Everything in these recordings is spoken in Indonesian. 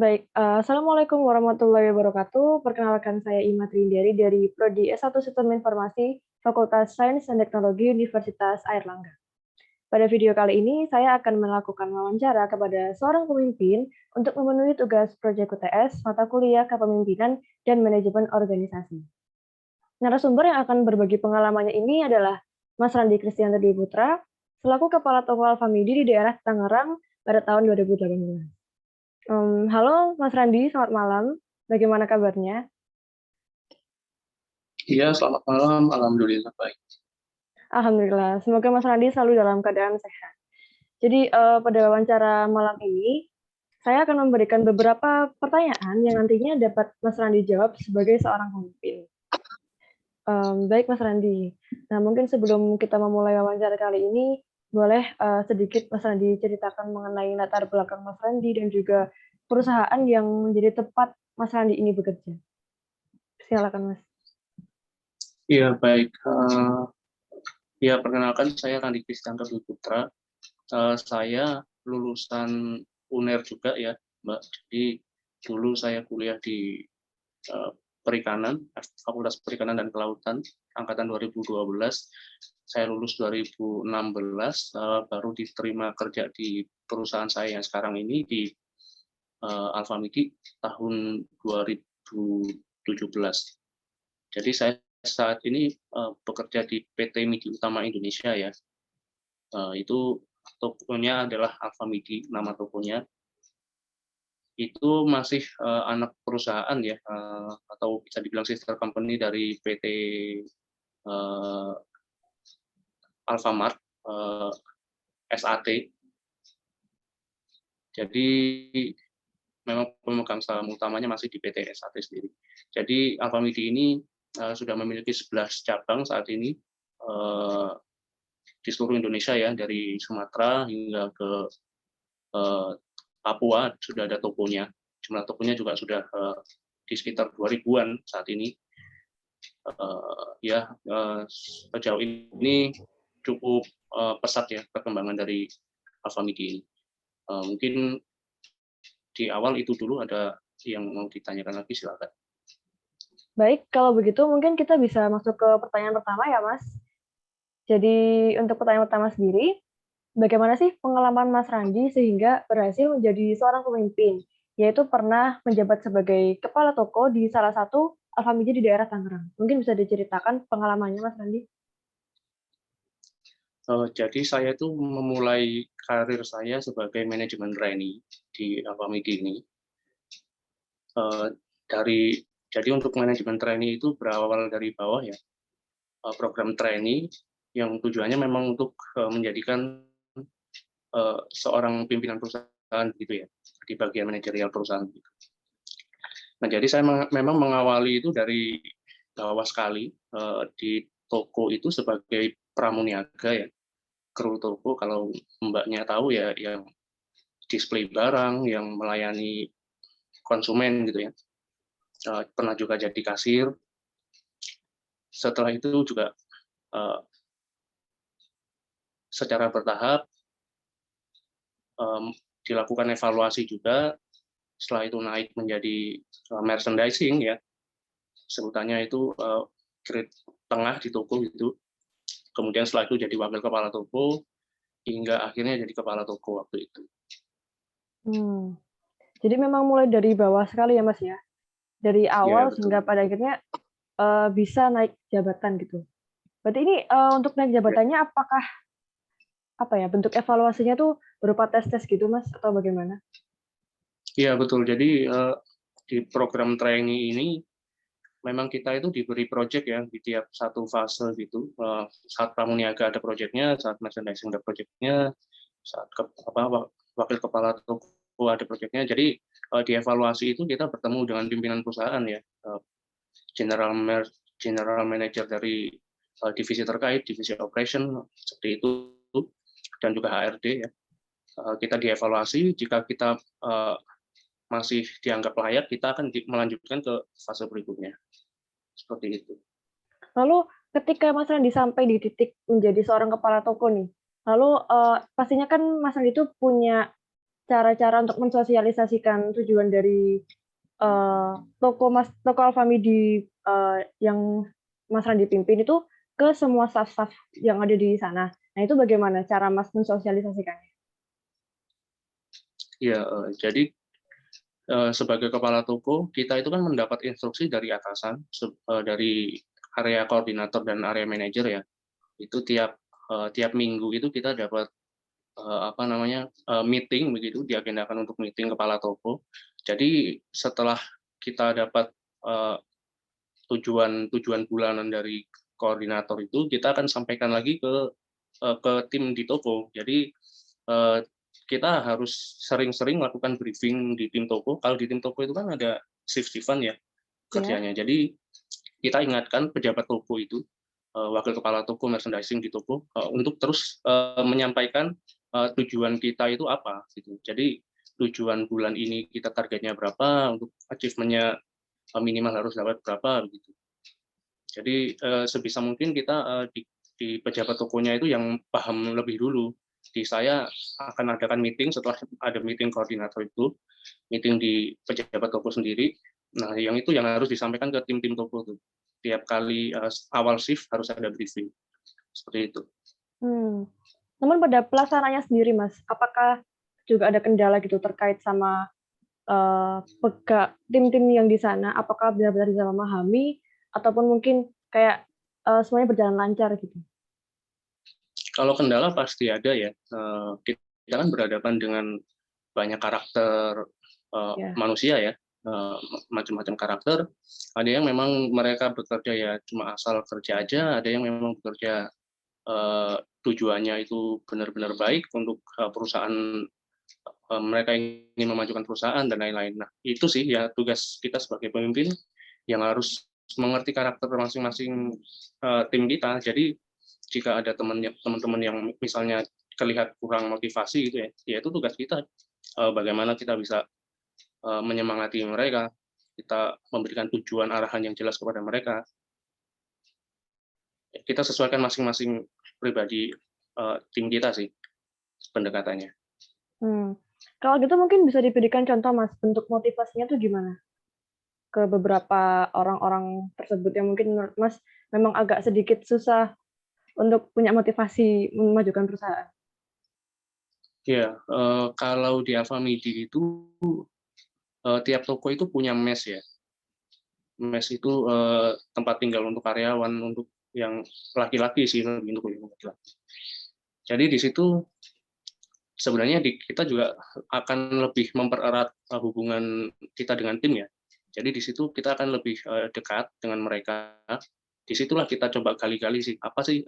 Baik, assalamualaikum warahmatullahi wabarakatuh. Perkenalkan saya Ima Trindari dari Prodi S1 Sistem Informasi, Fakultas Sains dan Teknologi Universitas Airlangga. Pada video kali ini, saya akan melakukan wawancara kepada seorang pemimpin untuk memenuhi tugas proyek UTS mata kuliah Kepemimpinan dan Manajemen Organisasi. Narasumber yang akan berbagi pengalamannya ini adalah Mas Randi Kristianto Dwi Putra, selaku Kepala Toko Alfamidi di daerah Tangerang pada tahun 2018. Halo Mas Randi, selamat malam. Bagaimana kabarnya? Iya, selamat malam. Alhamdulillah baik. Alhamdulillah, semoga Mas Randi selalu dalam keadaan sehat. Jadi pada wawancara malam ini, saya akan memberikan beberapa pertanyaan yang nantinya dapat Mas Randi jawab sebagai seorang pemimpin. Baik Mas Randi. Nah mungkin sebelum kita memulai wawancara kali ini, boleh sedikit Mas Randi ceritakan mengenai latar belakang Mas Randi dan juga perusahaan yang menjadi tempat Mas Randi ini bekerja. Silakan Mas. Iya, baik. Ya, perkenalkan saya Randi Kristianto Dwi Putra. Saya lulusan UNER juga ya, Mbak. Jadi dulu saya kuliah di Perikanan, Fakultas Perikanan dan Kelautan, angkatan 2012. Saya lulus 2016, baru diterima kerja di perusahaan saya yang sekarang ini di Alfamidi tahun 2017. Jadi saya saat ini bekerja di PT Midi Utama Indonesia ya. Itu tokonya adalah Alfamidi, nama tokonya. Itu masih anak perusahaan ya, atau bisa dibilang sister company dari PT Alfamart, SAT. Jadi memang pemegang saham utamanya masih di PT SAT sendiri. Jadi Alfamidi ini sudah memiliki 11 cabang saat ini di seluruh Indonesia ya, dari Sumatera hingga ke Papua sudah ada tokonya. Jumlah tokonya juga sudah di sekitar 2000-an saat ini. Sejauh ini cukup pesat ya perkembangan dari Alfamidi ini. Mungkin di awal itu dulu, ada yang mau ditanyakan lagi, silakan. Baik, kalau begitu mungkin kita bisa masuk ke pertanyaan pertama ya, Mas. Jadi untuk pertanyaan pertama sendiri, bagaimana sih pengalaman Mas Randi sehingga berhasil menjadi seorang pemimpin, yaitu pernah menjabat sebagai kepala toko di salah satu Alfamidi di daerah Tangerang. Mungkin bisa diceritakan pengalamannya, Mas Randi? Jadi saya itu memulai karir saya sebagai manajemen trainee di Alfamidi ini. Jadi untuk manajemen trainee itu berawal dari bawah ya, program trainee yang tujuannya memang untuk menjadikan seorang pimpinan perusahaan gitu ya, di bagian manajerial perusahaan. Nah, jadi saya memang mengawali itu dari bawah sekali, di toko itu sebagai pramuniaga ya, kru toko. Kalau mbaknya tahu ya, yang display barang, yang melayani konsumen gitu ya. Pernah juga jadi kasir. Setelah itu juga secara bertahap dilakukan evaluasi juga. Setelah itu naik menjadi merchandising ya, sebutannya itu grade tengah di toko itu. Kemudian setelah itu jadi wakil kepala toko, hingga akhirnya jadi kepala toko waktu itu. Jadi memang mulai dari bawah sekali ya, Mas ya? Dari Ya, awal betul. sehingga pada akhirnya bisa naik jabatan gitu. Berarti ini untuk naik Ya. jabatannya apakah bentuk evaluasinya tuh berupa tes-tes gitu, Mas, atau bagaimana? Iya, betul. Jadi di program trainee ini memang kita itu diberi proyek ya di tiap satu fase gitu. Saat pramuniaga ada proyeknya, saat merchandising ada proyeknya, saat wakil kepala toko ada proyeknya. Jadi dievaluasi itu kita bertemu dengan pimpinan perusahaan ya, general manager dari divisi terkait, divisi operation seperti itu, dan juga HRD ya. Kita dievaluasi, jika kita masih dianggap layak, kita akan melanjutkan ke fase berikutnya. Seperti itu. Lalu ketika Mas Randi sampai di titik menjadi seorang kepala toko nih, lalu pastinya kan Mas Randi itu punya cara-cara untuk mensosialisasikan tujuan dari toko Alfamidi yang Mas Randi pimpin itu ke semua staff-staff yang ada di sana. Nah, itu bagaimana cara Mas mensosialisasikannya? Ya, jadi sebagai kepala toko, kita itu kan mendapat instruksi dari atasan, dari area koordinator dan area manajer ya. Itu tiap minggu itu kita dapat meeting begitu, diagendakan untuk meeting kepala toko. Jadi setelah kita dapat tujuan bulanan dari koordinator itu, kita akan sampaikan lagi ke tim di toko. Jadi kita harus sering-sering melakukan briefing di tim toko. Kalau di tim toko itu kan ada shift-shiftan ya Ya. kerjanya. Jadi kita ingatkan pejabat toko itu, wakil kepala toko merchandising di toko, untuk terus menyampaikan tujuan kita itu apa gitu. Jadi tujuan bulan ini kita targetnya berapa, untuk achievement-nya minimal harus dapat berapa begitu. Jadi sebisa mungkin kita di pejabat tokonya itu yang paham lebih dulu. Di saya akan adakan meeting setelah ada meeting koordinator itu, meeting di pejabat toko sendiri. Nah, yang itu yang harus disampaikan ke tim-tim toko tuh. Tiap kali awal shift harus ada briefing. Seperti itu. Namun pada pelaksanaannya sendiri, Mas, apakah juga ada kendala gitu terkait sama tim-tim yang di sana? Apakah benar-benar bisa memahami ataupun mungkin kayak semuanya berjalan lancar gitu? Kalau kendala pasti ada ya. Kita kan berhadapan dengan banyak karakter Ya. manusia ya, macam-macam karakter. Ada yang memang mereka bekerja ya cuma asal kerja aja, ada yang memang bekerja tujuannya itu benar-benar baik untuk perusahaan, mereka ingin memajukan perusahaan dan lain-lain. Nah, itu sih ya tugas kita sebagai pemimpin yang harus mengerti karakter masing-masing tim kita. Jadi jika ada teman-teman yang misalnya terlihat kurang motivasi gitu ya, ya itu tugas kita, bagaimana kita bisa menyemangati mereka, kita memberikan tujuan arahan yang jelas kepada mereka. Kita sesuaikan masing-masing pribadi tim kita sih pendekatannya. Kalau gitu mungkin bisa diberikan contoh, Mas, bentuk motivasinya tuh gimana? Ke beberapa orang-orang tersebut yang mungkin menurut Mas memang agak sedikit susah untuk punya motivasi memajukan perusahaan. Ya, kalau di Alfamidi itu tiap toko itu punya mes ya. Mes itu tempat tinggal untuk karyawan, untuk yang laki-laki sih, untuk laki-laki. Jadi di situ sebenarnya kita juga akan lebih mempererat hubungan kita dengan tim ya. Jadi di situ kita akan lebih dekat dengan mereka. Disitulah kita coba gali-gali sih, apa sih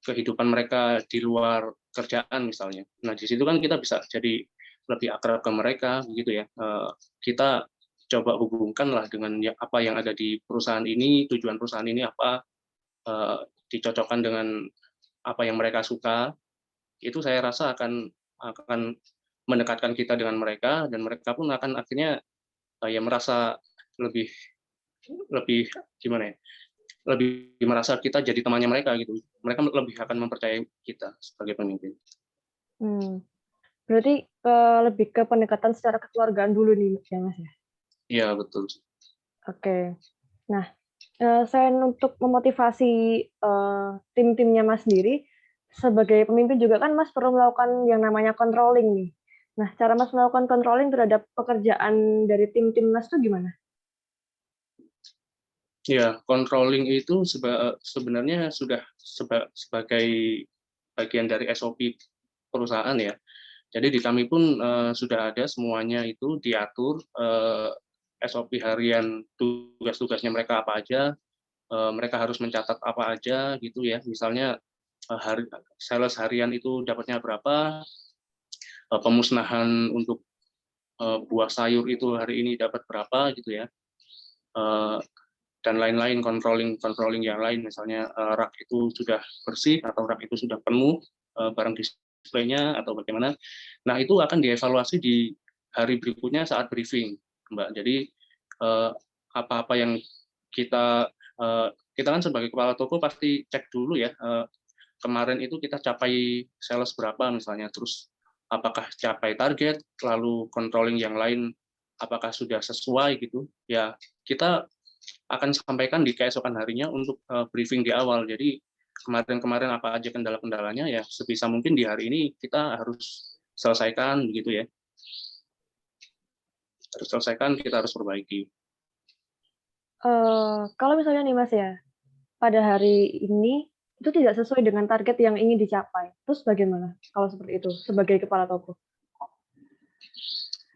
kehidupan mereka di luar kerjaan misalnya. Nah di situ kan kita bisa jadi lebih akrab ke mereka, begitu ya. Kita coba hubungkan lah dengan apa yang ada di perusahaan ini, tujuan perusahaan ini apa, dicocokkan dengan apa yang mereka suka. Itu saya rasa akan mendekatkan kita dengan mereka, dan mereka pun akan akhirnya ya merasa lebih lebih gimana ya, lebih merasa kita jadi temannya mereka gitu. Mereka lebih akan mempercayai kita sebagai pemimpin. Berarti lebih ke pendekatan secara kekeluargaan dulu nih ya, Mas, ya? Iya, betul. Oke. Nah, selain untuk memotivasi tim-timnya Mas sendiri, sebagai pemimpin juga kan Mas perlu melakukan yang namanya controlling nih. Nah, cara Mas melakukan controlling terhadap pekerjaan dari tim-tim Mas tuh gimana? Ya, controlling itu sebenarnya sudah sebagai bagian dari SOP perusahaan ya. Jadi di kami pun sudah ada semuanya itu diatur, SOP harian, tugas-tugasnya mereka apa aja, mereka harus mencatat apa aja gitu ya. Misalnya sales harian itu dapatnya berapa, pemusnahan untuk buah sayur itu hari ini dapat berapa gitu ya. Dan lain-lain, controlling yang lain, misalnya rak itu sudah bersih atau rak itu sudah penuh barang displaynya atau bagaimana. Nah itu akan dievaluasi di hari berikutnya saat briefing, Mbak. Jadi apa-apa yang kita kan sebagai kepala toko pasti cek dulu ya, kemarin itu kita capai sales berapa misalnya, terus apakah capai target, lalu controlling yang lain apakah sudah sesuai gitu. Ya, kita akan sampaikan di keesokan harinya untuk briefing di awal. Jadi kemarin-kemarin apa aja kendala-kendalanya, ya sebisa mungkin di hari ini kita harus selesaikan begitu ya. Harus selesaikan, kita harus perbaiki. Kalau misalnya nih Mas ya, pada hari ini itu tidak sesuai dengan target yang ingin dicapai, terus bagaimana kalau seperti itu sebagai kepala toko?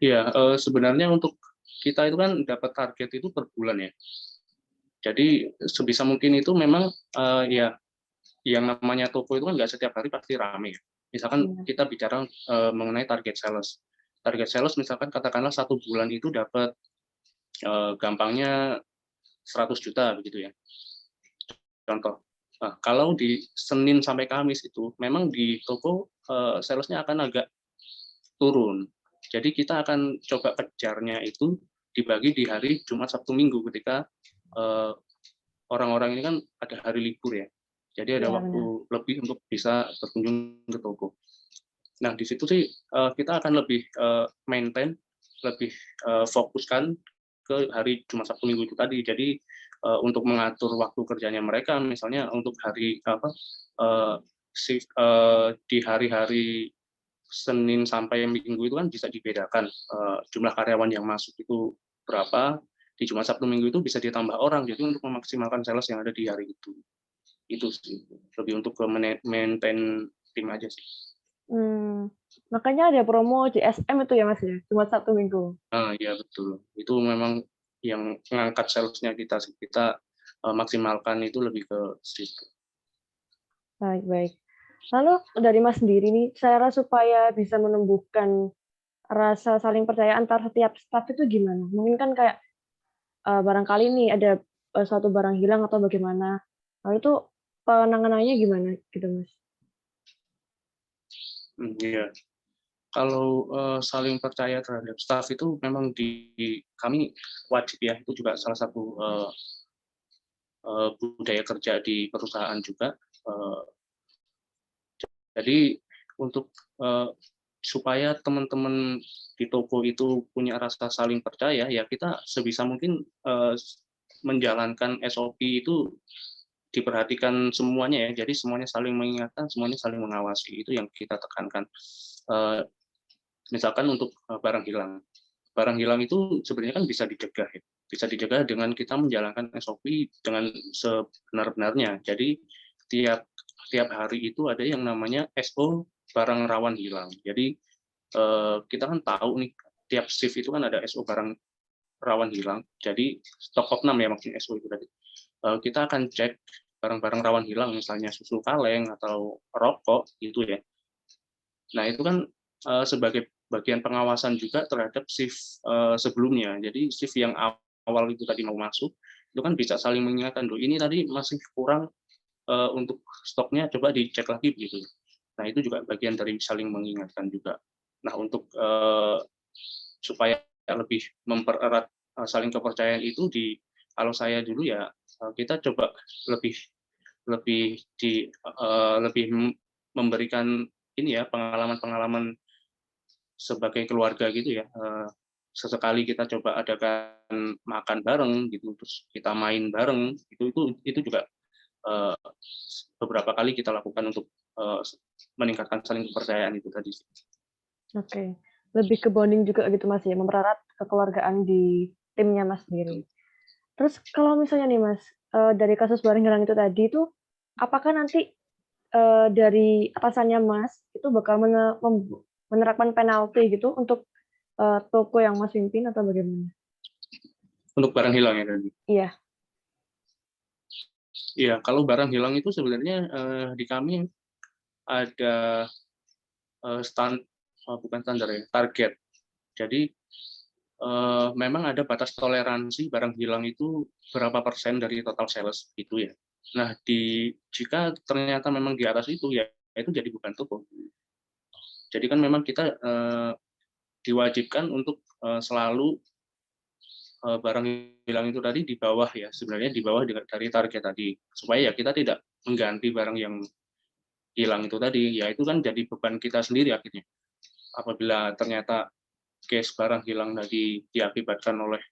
Ya, sebenarnya untuk kita itu kan dapat target itu per bulan ya. Jadi sebisa mungkin itu memang ya yang namanya toko itu kan nggak setiap hari pasti rame. Misalkan Iya, kita bicara mengenai target sales. Target sales misalkan katakanlah 1 bulan itu dapat gampangnya 100 juta begitu ya. Contoh. Nah, kalau di Senin sampai Kamis itu memang di toko salesnya akan agak turun. Jadi kita akan coba kejarnya itu dibagi di hari Jumat, Sabtu, Minggu ketika orang-orang ini kan ada hari libur ya. Jadi ada iya waktu benar. lebih untuk bisa berkunjung ke toko. Nah, di situ sih kita akan lebih maintain, lebih fokuskan ke hari Jumat, Sabtu, Minggu itu tadi. Jadi untuk mengatur waktu kerjanya mereka, misalnya untuk hari apa di hari-hari Senin sampai Minggu itu kan bisa dibedakan jumlah karyawan yang masuk itu berapa, di Jumat, Sabtu, Minggu itu bisa ditambah orang, jadi untuk memaksimalkan sales yang ada di hari itu sih, lebih untuk ke maintain tim aja sih. Makanya ada promo JSM itu ya Mas ya, Jumat, Sabtu, Minggu? Ya betul, itu memang yang mengangkat salesnya kita sih, kita maksimalkan itu lebih ke situ. Baik baik. Lalu dari Mas sendiri nih, cara supaya bisa menumbuhkan rasa saling percaya antar setiap staf itu gimana? Mungkin kan kayak, barangkali nih ada, suatu barang hilang atau bagaimana, lalu itu penanganannya gimana gitu, Mas? Iya. Kalau saling percaya terhadap staff itu memang di kami wajib ya, itu juga salah satu budaya kerja di perusahaan juga. Jadi untuk supaya teman-teman di toko itu punya rasa saling percaya, ya kita sebisa mungkin menjalankan SOP itu diperhatikan semuanya ya. Jadi semuanya saling mengingatkan, semuanya saling mengawasi. Itu yang kita tekankan. Misalkan untuk barang hilang. Barang hilang itu sebenarnya kan bisa dicegah ya. Bisa dicegah dengan kita menjalankan SOP dengan sebenar-benarnya. Jadi tiap tiap hari itu ada yang namanya SO barang rawan hilang. Jadi kita kan tahu nih tiap shift itu kan ada SO barang rawan hilang. Jadi stock of name ya maksudnya SO itu tadi. Kita akan cek barang-barang rawan hilang, misalnya susu kaleng atau rokok gitu ya. Nah itu kan sebagai bagian pengawasan juga terhadap shift sebelumnya. Jadi shift yang awal itu tadi mau masuk, itu kan bisa saling mengingatkan, "Duh, ini tadi masih kurang untuk stoknya, coba dicek lagi," begitu. Nah, itu juga bagian dari saling mengingatkan juga. Nah, untuk supaya lebih mempererat saling kepercayaan itu kalau saya dulu ya kita coba lebih lebih lebih memberikan ini ya pengalaman-pengalaman sebagai keluarga gitu ya. Sesekali kita coba adakan makan bareng gitu, terus kita main bareng, itu juga eh, beberapa kali kita lakukan untuk meningkatkan saling kepercayaan itu tadi. Oke. Lebih ke bonding juga gitu, Mas, ya, mempererat kekeluargaan di timnya Mas sendiri. Terus kalau misalnya nih, Mas, dari kasus barang hilang itu tadi itu, apakah nanti, dari atasannya Mas, itu bakal menerapkan penalti gitu untuk, toko yang Mas pimpin atau bagaimana? Untuk barang hilang ya tadi. Iya. Iya, kalau barang hilang itu sebenarnya di kami ada bukan standar ya, target. Jadi memang ada batas toleransi barang hilang itu berapa persen dari total sales gitu ya. Nah, jika ternyata memang di atas itu ya itu jadi bukan toko. Jadi kan memang kita diwajibkan untuk selalu barang hilang itu tadi di bawah ya, sebenarnya di bawah dari target tadi, supaya ya kita tidak mengganti barang yang hilang itu tadi, ya itu kan jadi beban kita sendiri akhirnya. apabila ternyata case barang hilang tadi diakibatkan oleh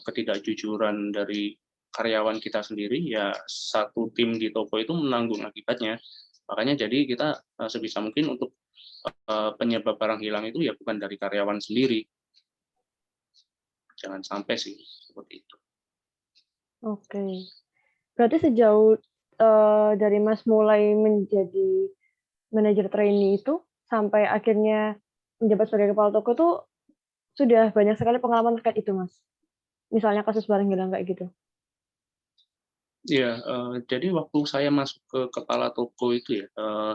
ketidakjujuran dari karyawan kita sendiri, ya satu tim di toko itu menanggung akibatnya. Makanya jadi kita sebisa mungkin untuk penyebab barang hilang itu ya bukan dari karyawan sendiri. Jangan sampai sih seperti itu. Oke. Berarti sejauh dari Mas mulai menjadi manajer trainee itu sampai akhirnya menjabat sebagai kepala toko tuh sudah banyak sekali pengalaman terkait itu, Mas? Misalnya kasus barang hilang kayak gitu? Iya, jadi waktu saya masuk ke kepala toko itu ya,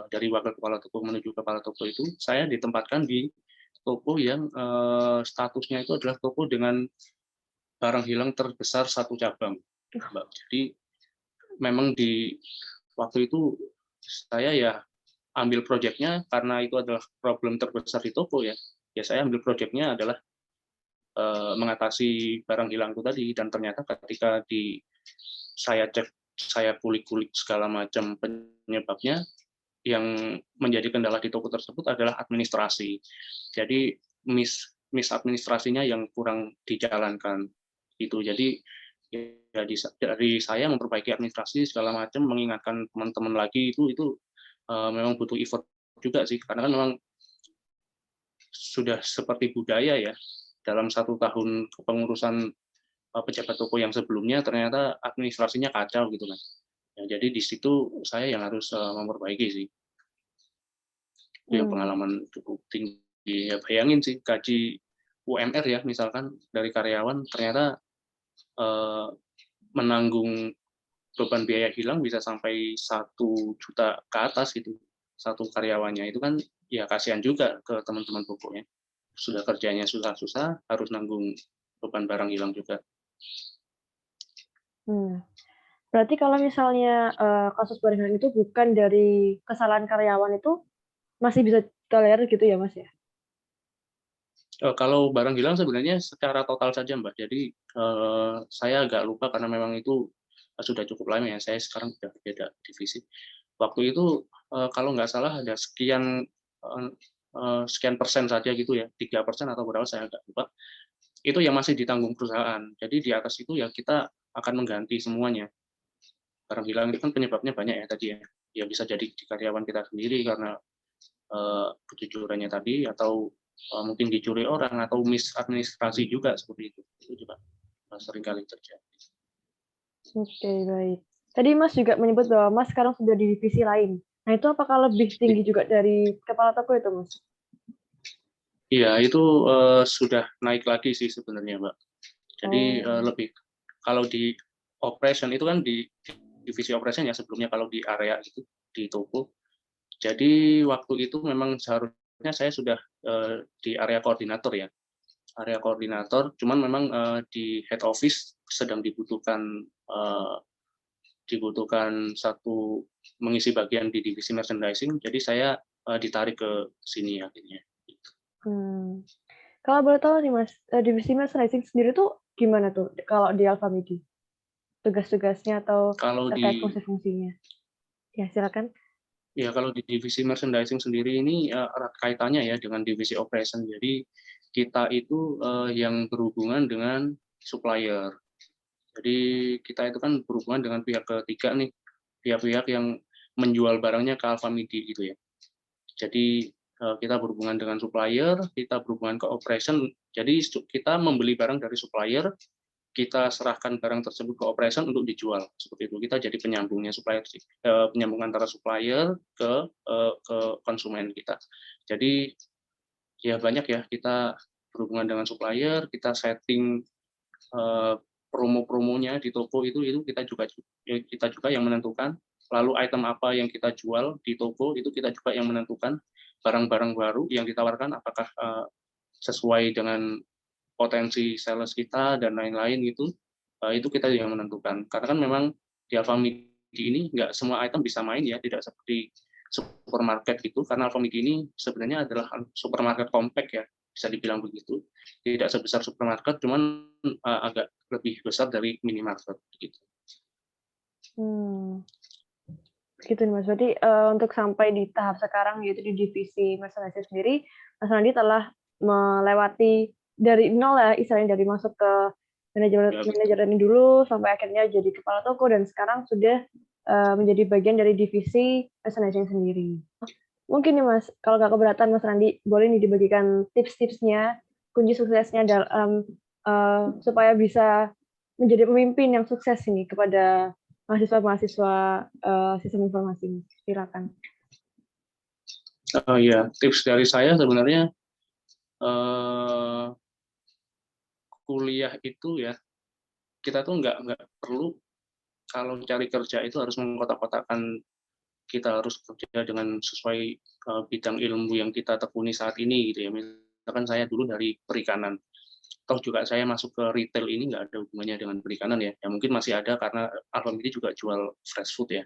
dari wakil kepala toko menuju kepala toko itu, saya ditempatkan di toko yang statusnya itu adalah toko dengan barang hilang terbesar satu cabang, Mbak. Jadi memang di waktu itu saya ya ambil proyeknya karena itu adalah problem terbesar di toko ya. Ya saya ambil proyeknya adalah mengatasi barang hilang itu tadi, dan ternyata ketika saya cek, saya kulik-kulik segala macam penyebabnya, yang menjadi kendala di toko tersebut adalah administrasi. Jadi administrasinya yang kurang dijalankan itu. Jadi ya dari saya memperbaiki administrasi segala macam, mengingatkan teman-teman lagi itu memang butuh effort juga sih, karena kan memang sudah seperti budaya ya, dalam 1 tahun kepengurusan pejabat toko yang sebelumnya ternyata administrasinya kacau gitu kan. Ya, jadi di situ saya yang harus memperbaiki sih. Itu yang Mmm, pengalaman cukup tinggi. Ya, bayangin sih gaji UMR ya misalkan dari karyawan ternyata eh, menanggung beban biaya hilang bisa sampai 1 juta ke atas gitu, satu karyawannya itu kan, ya kasihan juga ke teman-teman pokoknya. Sudah kerjanya susah-susah, harus nanggung beban barang hilang juga. mmm. Berarti kalau misalnya, kasus barang hilang itu bukan dari kesalahan karyawan itu masih bisa tolerir gitu ya, Mas, ya? Kalau barang hilang sebenarnya secara total saja, Mbak. Jadi, saya agak lupa karena memang itu sudah cukup lama ya, saya sekarang sudah beda divisi. Waktu itu, kalau nggak salah ada sekian, eee eee, sekian persen saja gitu ya, 3% atau berapa saya agak lupa, itu yang masih ditanggung perusahaan. Jadi di atas itu ya kita akan mengganti semuanya. Barang hilang itu kan penyebabnya banyak ya tadi ya. Ya bisa jadi di karyawan kita sendiri karena kejujurannya tadi, atau mungkin dicuri orang, atau misadministrasi juga seperti itu. Itu juga seringkali terjadi. Oke, baik. Tadi Mas juga menyebut bahwa Mas sekarang sudah di divisi lain. Nah, itu apakah lebih tinggi juga dari kepala toko itu, Mas? Iya, itu sudah naik lagi sih sebenarnya, Mbak. Jadi Oh, lebih kalau di operation itu kan di divisi operation ya sebelumnya, kalau di area itu di toko. Jadi waktu itu memang seharusnya saya sudah di area koordinator ya, area koordinator. Cuman memang di head office sedang dibutuhkan satu mengisi bagian di divisi merchandising, jadi saya ditarik ke sini akhirnya. mmm. Kalau boleh tahu nih, Mas, divisi merchandising sendiri tuh gimana tuh kalau di Alfamidi? Tugas-tugasnya atau Kalau terkait di fungsi-fungsinya? Ya, silakan. Ya, kalau di divisi merchandising sendiri ini erat kaitannya ya dengan divisi operation. Jadi kita itu yang berhubungan dengan supplier. Jadi kita itu kan berhubungan dengan pihak ketiga nih, pihak-pihak yang menjual barangnya ke Alfamidi gitu ya. Jadi kita berhubungan dengan supplier, kita berhubungan ke operation. Jadi kita membeli barang dari supplier, kita serahkan barang tersebut ke operation untuk dijual, seperti itu. Kita jadi penyambungnya, penyambung antara supplier ke konsumen kita. Jadi ya banyak ya, kita berhubungan dengan supplier, kita setting promo-promonya di toko itu kita juga yang menentukan. Lalu item apa yang kita jual di toko itu kita juga yang menentukan. Barang-barang baru yang ditawarkan apakah sesuai dengan potensi sales kita dan lain-lain gitu, itu kita yang menentukan. Karena kan memang di Alfamidi ini nggak semua item bisa main ya, tidak seperti supermarket gitu, karena Alfamidi ini sebenarnya adalah supermarket compact ya, bisa dibilang begitu. Tidak sebesar supermarket, cuman agak lebih besar dari minimarket gitu. Mmm. Gitu nih Mas, berarti, untuk sampai di tahap sekarang yaitu di divisi merchandising sendiri, Mas Randi telah melewati dari nol ya istilahnya, dari masuk ke manajemen Ya betul. manajemen dulu sampai akhirnya jadi kepala toko dan sekarang sudah, menjadi bagian dari divisi merchandising sendiri. Mungkin nih Mas, kalau nggak keberatan Mas Randi, boleh nih dibagikan tips-tipsnya, kunci suksesnya dalam, supaya bisa menjadi pemimpin yang sukses ini kepada mahasiswa-mahasiswa, sistem informasi, silakan. Ya, tips dari saya sebenarnya, eee, kuliah itu ya, kita tuh nggak perlu kalau cari kerja itu harus mengkotak-kotakkan kita harus kerja dengan sesuai, bidang ilmu yang kita tekuni saat ini gitu ya. Misalkan saya dulu dari perikanan, toh juga saya masuk ke retail ini nggak ada hubungannya dengan perikanan ya, ya mungkin masih ada karena Alfamidi ini juga jual fresh food ya.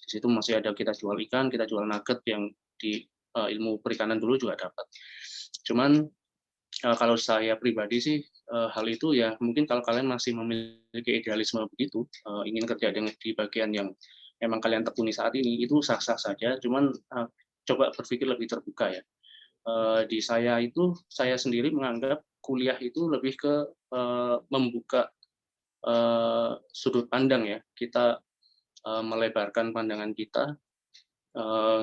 Di situ masih ada kita jual ikan, kita jual nugget yang di, ilmu perikanan dulu juga dapat. Cuman, kalau saya pribadi sih, hal itu ya mungkin kalau kalian masih memiliki idealisme begitu, ingin kerja di bagian yang memang kalian tekuni saat ini, itu sah-sah saja, cuman, coba berpikir lebih terbuka ya. Di saya itu, saya sendiri menganggap kuliah itu lebih ke, membuka, sudut pandang ya. Kita, melebarkan pandangan kita,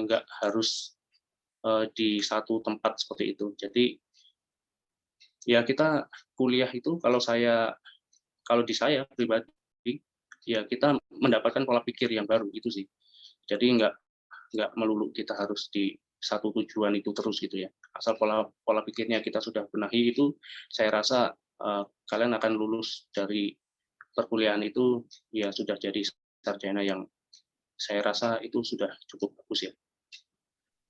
nggak harus, di satu tempat seperti itu. Jadi, ya kita kuliah itu kalau di saya pribadi, ya kita mendapatkan pola pikir yang baru, gitu sih. Jadi nggak melulu kita harus di satu tujuan itu terus gitu ya. Asal pola pola pikirnya kita sudah benahi itu, saya rasa, kalian akan lulus dari perkuliahan itu, ya sudah jadi sarjana yang saya rasa itu sudah cukup bagus ya.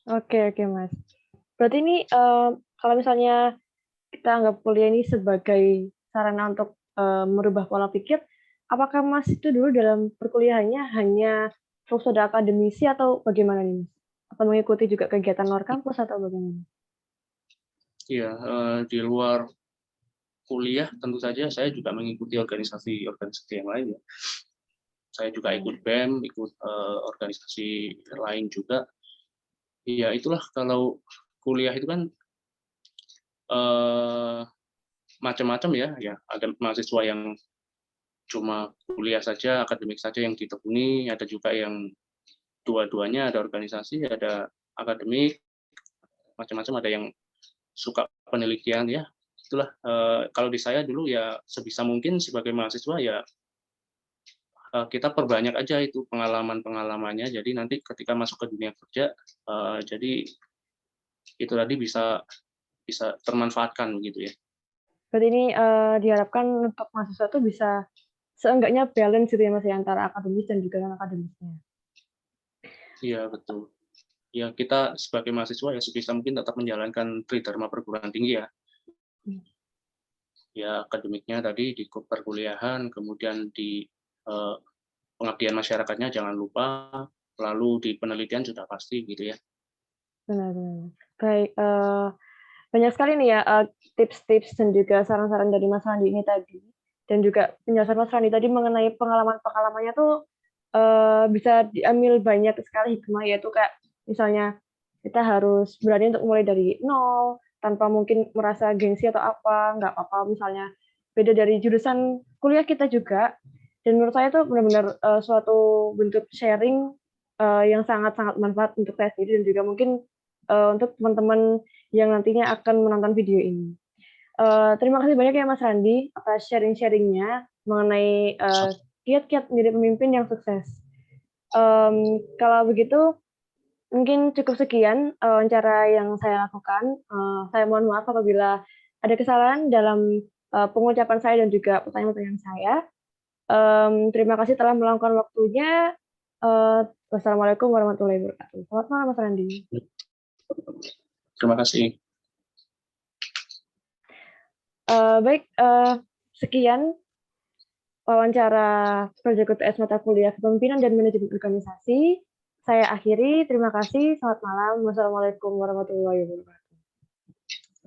Oke Mas. Berarti ini, kalau misalnya kita anggap kuliah ini sebagai sarana untuk, merubah pola pikir, apakah Mas itu dulu dalam perkuliahannya hanya fokus pada akademisi atau bagaimana nih, Mas? Atau mengikuti juga kegiatan luar kampus atau bagaimana? Iya, di luar kuliah tentu saja saya juga mengikuti organisasi-organisasi yang lain ya. Saya juga ikut BEM, ikut, organisasi lain juga. Iya itulah kalau kuliah itu kan, eee, macam-macam ya, ya ada mahasiswa yang cuma kuliah saja, akademik saja yang ditekuni, ada juga yang dua-duanya, ada organisasi, ada akademik, macam-macam, ada yang suka penelitian ya. Itulah, kalau di saya dulu ya sebisa mungkin sebagai mahasiswa ya, kita perbanyak aja itu pengalaman-pengalamannya, jadi nanti ketika masuk ke dunia kerja, jadi itu tadi bisa bisa termanfaatkan begitu ya. Berarti ini, diharapkan untuk mahasiswa itu bisa seenggaknya balance gitu ya Mas ya, antara akademis dan juga non-akademisnya. Iya betul. Ya kita sebagai mahasiswa ya sebisa mungkin tetap menjalankan tridharma perguruan tinggi ya. Mmm. Ya akademiknya tadi di perkuliahan, kemudian di, eee, pengabdian masyarakatnya jangan lupa, lalu di penelitian sudah pasti gitu ya. Benar benar. Baik, banyak sekali nih ya, tips-tips dan juga saran-saran dari Mas Randi ini tadi, dan juga penjelasan Mas Randi tadi mengenai pengalaman-pengalamannya tuh, bisa diambil banyak sekali hikmah, yaitu kayak misalnya kita harus berani untuk mulai dari nol, tanpa mungkin merasa gengsi atau apa, nggak apa-apa misalnya beda dari jurusan kuliah kita juga, dan menurut saya itu benar-benar, suatu bentuk sharing, yang sangat-sangat bermanfaat untuk saya sendiri dan juga mungkin, untuk teman-teman yang nantinya akan menonton video ini. Terima kasih banyak ya Mas Randi atas sharing-sharing-nya mengenai, kiat-kiat menjadi pemimpin yang sukses. Kalau begitu mungkin cukup sekian, wawancara yang saya lakukan, saya mohon maaf apabila ada kesalahan dalam, pengucapan saya dan juga pertanyaan-pertanyaan saya. Terima kasih telah meluangkan waktunya, wassalamualaikum warahmatullahi wabarakatuh. Selamat malam Mas Randi. Terima kasih. Baik, sekian wawancara proyek UTS mata kuliah Kepemimpinan dan Manajemen Organisasi. Saya akhiri, terima kasih, selamat malam. Wassalamualaikum warahmatullahi wabarakatuh.